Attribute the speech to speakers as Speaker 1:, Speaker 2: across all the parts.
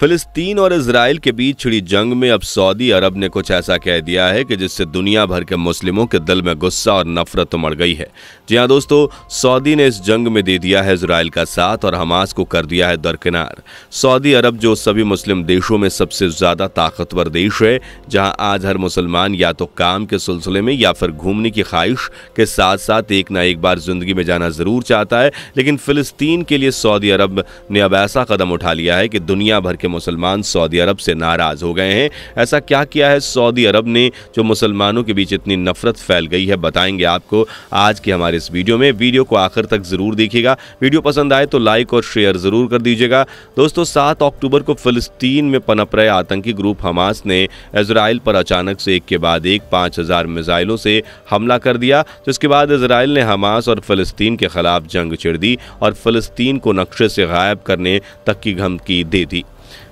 Speaker 1: फिलिस्तीन और इजराइल के बीच छिड़ी जंग में अब सऊदी अरब ने कुछ ऐसा कह दिया है कि जिससे दुनिया भर के मुस्लिमों के दिल में गुस्सा और नफरत उमड़ गई है। जी हां दोस्तों, सऊदी ने इस जंग में दे दिया है इजराइल का साथ और हमास को कर दिया है दरकिनार। सऊदी अरब जो सभी मुस्लिम देशों में सबसे ज्यादा ताकतवर देश है, जहां आज हर मुसलमान या तो काम के सिलसिले में या फिर घूमने की ख्वाहिश के साथ साथ एक ना एक बार जिंदगी में जाना जरूर चाहता है, लेकिन फिलिस्तीन के लिए सऊदी अरब ने अब ऐसा कदम उठा लिया है कि दुनिया भर के मुसलमान सऊदी अरब से नाराज हो गए हैं। ऐसा क्या किया है सऊदी अरब ने जो मुसलमानों के बीच इतनी नफरत फैल गई है, बताएंगे आपको आज के हमारे इस वीडियो में। वीडियो को आखिर तक जरूर देखिएगा। वीडियो पसंद आए तो लाइक और शेयर जरूर कर दीजिएगा। दोस्तों, 7 अक्टूबर को फिलिस्तीन में पनप रहे आतंकी ग्रुप हमास ने इजराइल पर अचानक से एक के बाद एक 5000 मिसाइलों से हमला कर दिया, जिसके बाद इजराइल ने हमास और फिलिस्तीन के खिलाफ जंग छिड़ दी और फिलिस्तीन को नक्शे से गायब करने तक की धमकी दे दी।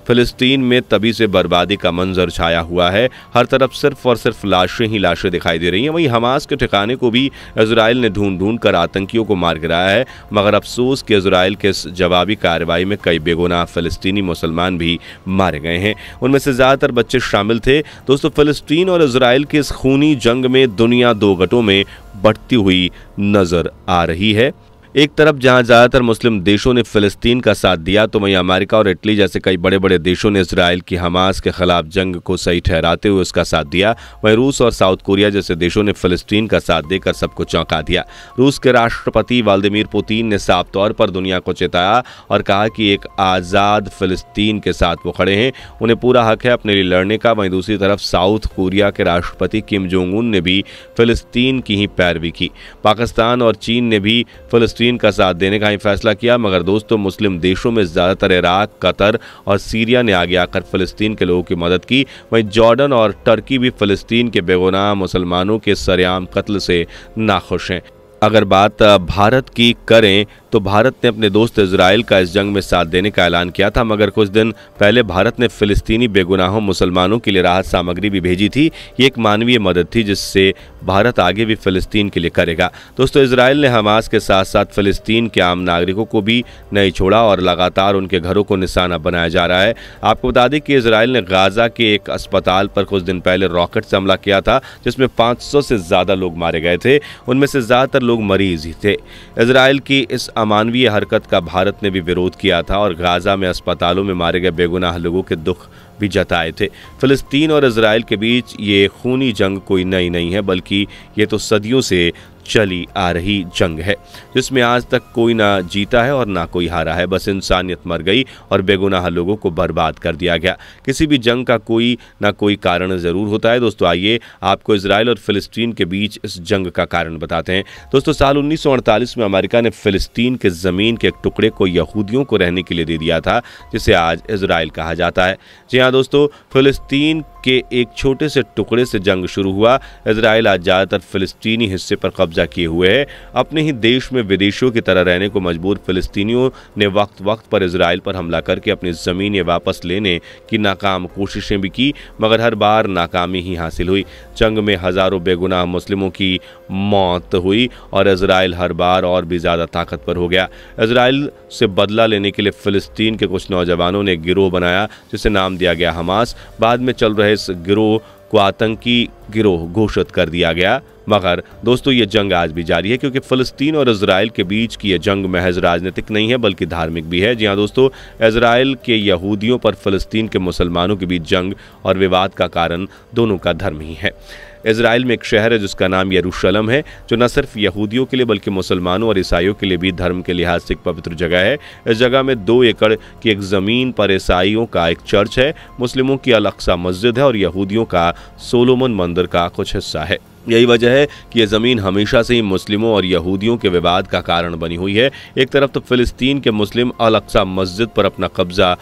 Speaker 1: फिलिस्तीन में तभी से बर्बादी का मंजर छाया हुआ है। हर तरफ सिर्फ और सिर्फ लाशें ही लाशें दिखाई दे रही हैं। वहीं हमास के ठिकाने को भी इजराइल ने ढूंढ ढूंढ कर आतंकियों को मार गिराया है, मगर अफसोस कि इजराइल के इस जवाबी कार्रवाई में कई बेगुनाह फिलिस्तीनी मुसलमान भी मारे गए हैं। उनमें से ज़्यादातर बच्चे शामिल थे। दोस्तों, फिलिस्तीन और इजराइल की इस खूनी जंग में दुनिया दो गठों में बढ़ती हुई नजर आ रही है। एक तरफ जहां ज्यादातर मुस्लिम देशों ने फिलिस्तीन का साथ दिया, तो वहीं अमेरिका और इटली जैसे कई बड़े बड़े देशों ने इजराइल की हमास के खिलाफ जंग को सही ठहराते हुए उसका साथ दिया। वहीं रूस और साउथ कोरिया जैसे देशों ने फिलिस्तीन का साथ देकर सबको चौंका दिया। रूस के राष्ट्रपति व्लादिमीर पुतिन ने साफ तौर पर दुनिया को चेताया और कहा कि एक आज़ाद फिलिस्तीन के साथ वो खड़े हैं, उन्हें पूरा हक है अपने लिए लड़ने का। वहीं दूसरी तरफ साउथ कोरिया के राष्ट्रपति किम जोंग उन ने भी फिलिस्तीन की ही पैरवी की। पाकिस्तान और चीन ने भी फिलिस्तीन का साथ देने का ही फैसला किया, मगर दोस्तों मुस्लिम देशों में ज्यादातर इराक, कतर और सीरिया ने आगे आकर फिलिस्तीन के लोगों की मदद की। वहीं जॉर्डन और टर्की भी फिलिस्तीन के बेगुनाह मुसलमानों के सरेआम कत्ल से नाखुश हैं। अगर बात भारत की करें तो भारत ने अपने दोस्त इजराइल का इस जंग में साथ देने का ऐलान किया था, मगर कुछ दिन पहले भारत ने फिलिस्तीनी बेगुनाहों मुसलमानों के लिए राहत सामग्री भी भेजी थी। ये एक मानवीय मदद थी जिससे भारत आगे भी फिलिस्तीन के लिए करेगा। दोस्तों, इजराइल ने हमास के साथ साथ फिलिस्तीन के आम नागरिकों को भी नहीं छोड़ा और लगातार उनके घरों को निशाना बनाया जा रहा है। आपको बता दें कि इजराइल ने गाजा के एक अस्पताल पर कुछ दिन पहले रॉकेट से हमला किया था, जिसमें 500 से ज़्यादा लोग मारे गए थे। उनमें से ज़्यादातर लोग मरीज ही थे। इजराइल की इस अमानवीय हरकत का भारत ने भी विरोध किया था और गाजा में अस्पतालों में मारे गए बेगुनाह लोगों के दुख भी जताए थे। फिलिस्तीन और इजराइल के बीच ये खूनी जंग कोई नई नहीं है, बल्कि ये तो सदियों से चली आ रही जंग है, जिसमें आज तक कोई ना जीता है और ना कोई हारा है। बस इंसानियत मर गई और बेगुनाह लोगों को बर्बाद कर दिया गया। किसी भी जंग का कोई ना कोई कारण ज़रूर होता है। दोस्तों, आइए आपको इजराइल और फिलिस्तीन के बीच इस जंग का कारण बताते हैं। दोस्तों, साल 1948 में अमेरिका ने फिलिस्तीन के ज़मीन के एक टुकड़े को यहूदियों को रहने के लिए दे दिया था, जिसे आज इजराइल कहा जाता है। जी हाँ दोस्तों, फिलिस्तीन के एक छोटे से टुकड़े से जंग शुरू हुआ। इजराइल आज ज़्यादातर फिलिस्तीनी हिस्से पर कब्जा किए हुए है। अपने ही देश में विदेशियों की तरह रहने को मजबूर फिलिस्तीनियों ने वक्त वक्त पर इजराइल पर हमला करके अपनी ज़मीनें वापस लेने की नाकाम कोशिशें भी की, मगर हर बार नाकामी ही हासिल हुई। जंग में हज़ारों बेगुनाह मुस्लिमों की मौत हुई और इजराइल हर बार और भी ज़्यादा ताकतवर हो गया। इजराइल से बदला लेने के लिए फिलिस्तीन के कुछ नौजवानों ने एक गिरोह बनाया, जिसे नाम दिया गया हमास। बाद में चल रहे इस गिरोह को आतंकी गिरोह घोषित कर दिया गया। मगर दोस्तों, ये जंग आज भी जारी है, क्योंकि फिलिस्तीन और इजराइल के बीच की यह जंग महज राजनीतिक नहीं है बल्कि धार्मिक भी है। जी हाँ दोस्तों, इजराइल के यहूदियों पर फिलिस्तीन के मुसलमानों के बीच जंग और विवाद का कारण दोनों का धर्म ही है। इजराइल में एक शहर है जिसका नाम यरूशलेम है, जो न सिर्फ यहूदियों के लिए बल्कि मुसलमानों और ईसाइयों के लिए भी धर्म के लिहाज से एक पवित्र जगह है। इस जगह में 2 एकड़ की एक ज़मीन पर ईसाइयों का एक चर्च है, मुस्लिमों की अल-अक्सा मस्जिद है और यहूदियों का सोलोमन मंदिर का कुछ हिस्सा है। यही वजह है कि यह ज़मीन हमेशा से ही मुस्लिमों और यहूदियों के विवाद का कारण बनी हुई है। एक तरफ तो फिलिस्तीन के मुस्लिम अल-अक्सा मस्जिद पर अपना कब्जा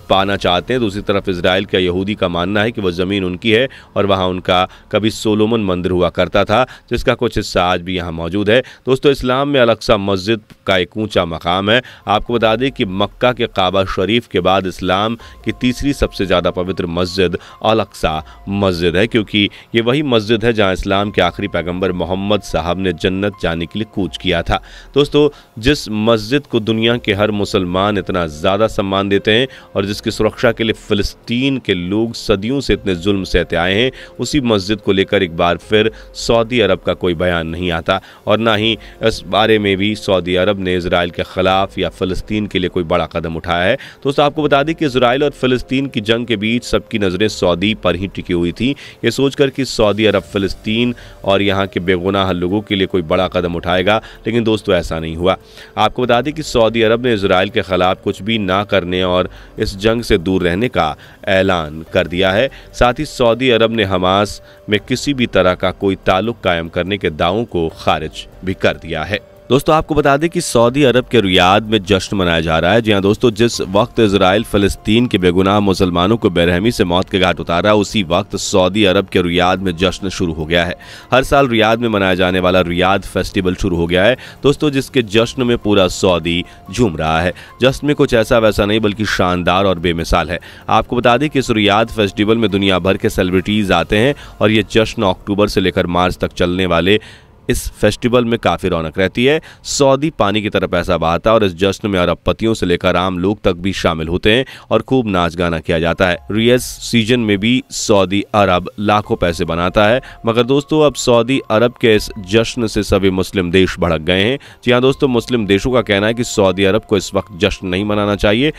Speaker 1: पाना चाहते हैं। दूसरी तरफ इजराइल का यहूदी का मानना है कि वह ज़मीन उनकी है और वहाँ उनका कभी सोलोमन मंदिर हुआ करता था, जिसका कुछ हिस्सा आज भी यहाँ मौजूद है। दोस्तों, इस्लाम में अल-अक्सा मस्जिद का एक ऊंचा मकाम है। आपको बता दें कि मक्का के काबा शरीफ के बाद इस्लाम की तीसरी सबसे ज़्यादा पवित्र मस्जिद अल-अक्सा मस्जिद है, क्योंकि ये वही मस्जिद है जहाँ इस्लाम के आखिरी पैगंबर मोहम्मद साहब ने जन्नत जाने के लिए कूच किया था। दोस्तों, जिस मस्जिद को दुनिया के हर मुसलमान इतना ज़्यादा सम्मान देते हैं और जिसकी सुरक्षा के लिए फ़िलिस्तीन के लोग सदियों से इतने जुल्म सहते आए हैं, उसी मस्जिद को लेकर एक बार फिर सऊदी अरब का कोई बयान नहीं आता और ना ही इस बारे में भी सऊदी अरब ने इजराइल के ख़िलाफ़ या फ़िलिस्तीन के लिए कोई बड़ा कदम उठाया है। दोस्तों, आपको बता दें कि इजराइल और फ़िलिस्तीन की जंग के बीच सबकी नज़रें सऊदी पर ही टिकी हुई थी, ये सोचकर कि सऊदी अरब फ़िलिस्तीन और यहाँ के बेगुनाह लोगों के लिए कोई बड़ा कदम उठाएगा, लेकिन दोस्तों ऐसा नहीं हुआ। आपको बता दें कि सऊदी अरब ने इजराइल के ख़िलाफ़ कुछ भी ना करने और इस जंग से दूर रहने का ऐलान कर दिया है। साथ ही सऊदी अरब ने हमास में किसी भी तरह का कोई ताल्लुक़ कायम करने के दावों को खारिज भी कर दिया है। दोस्तों, आपको बता दें कि सऊदी अरब के रियाद में जश्न मनाया जा रहा है। जी हाँ दोस्तों, जिस वक्त इजराइल फ़िलिस्तीन के बेगुनाह मुसलमानों को बेरहमी से मौत के घाट उतारा, उसी वक्त सऊदी अरब के रियाद में जश्न शुरू हो गया है। हर साल रियाद में मनाया जाने वाला रियाद फेस्टिवल शुरू हो गया है दोस्तों, जिसके जश्न में पूरा सऊदी झूम रहा है। जश्न में कुछ ऐसा वैसा नहीं बल्कि शानदार और बेमिसाल है। आपको बता दें कि इस रियाद फेस्टिवल में दुनिया भर के सेलिब्रिटीज़ आते हैं और ये जश्न अक्टूबर से लेकर मार्च तक चलने वाले इस फेस्टिवल में काफ़ी रौनक रहती है। सऊदी पानी की तरह पैसा बहाता है और इस जश्न में अरबपतियों से लेकर आम लोग तक भी शामिल होते हैं और खूब नाच गाना किया जाता है। रियाद सीजन में भी सऊदी अरब लाखों पैसे बनाता है, मगर दोस्तों अब सऊदी अरब के इस जश्न से सभी मुस्लिम देश भड़क गए हैं। जी हाँ दोस्तों, मुस्लिम देशों का कहना है कि सऊदी अरब को इस वक्त जश्न नहीं मनाना चाहिए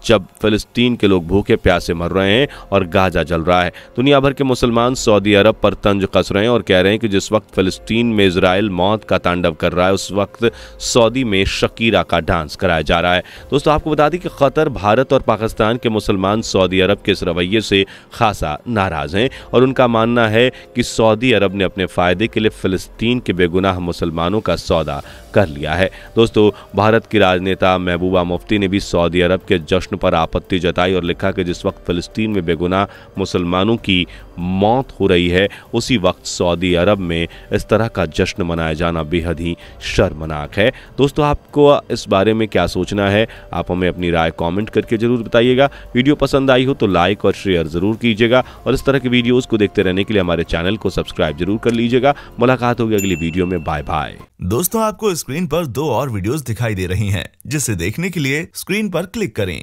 Speaker 1: जब फ़िलिस्तीन के लोग भूखे प्यासे मर रहे हैं और गाजा जल रहा है। दुनिया भर के मुसलमान सऊदी अरब पर तंज कस रहे हैं और कह रहे हैं कि जिस वक्त फ़िलिस्तीन में इजराइल मौत का तांडव कर रहा है, उस वक्त सऊदी में शकीरा का डांस कराया जा रहा है। दोस्तों, आपको बता दें कि कतर, भारत और पाकिस्तान के मुसलमान सऊदी अरब के इस रवैये से खासा नाराज़ हैं और उनका मानना है कि सऊदी अरब ने अपने फ़ायदे के लिए फ़िलिस्तीन के बेगुनाह मुसलमानों का सौदा कर लिया है। दोस्तों, भारत की राजनेता महबूबा मुफ्ती ने भी सऊदी अरब के जश्न पर आपत्ति जताई और लिखा कि जिस वक्त फ़िलिस्तीन में बेगुनाह मुसलमानों की मौत हो रही है, उसी वक्त सऊदी अरब में इस तरह का जश्न मनाया जाना बेहद ही शर्मनाक है। दोस्तों, आपको इस बारे में क्या सोचना है? आप हमें अपनी राय कमेंट करके जरूर बताइएगा। वीडियो पसंद आई हो तो लाइक और शेयर जरूर कीजिएगा और इस तरह के वीडियोस को देखते रहने के लिए हमारे चैनल को सब्सक्राइब जरूर कर लीजिएगा। मुलाकात होगी अगली वीडियो में। Bye bye.
Speaker 2: दोस्तों, आपको स्क्रीन पर 2 और वीडियोस दिखाई दे रही हैं, जिसे देखने के लिए स्क्रीन पर क्लिक करें।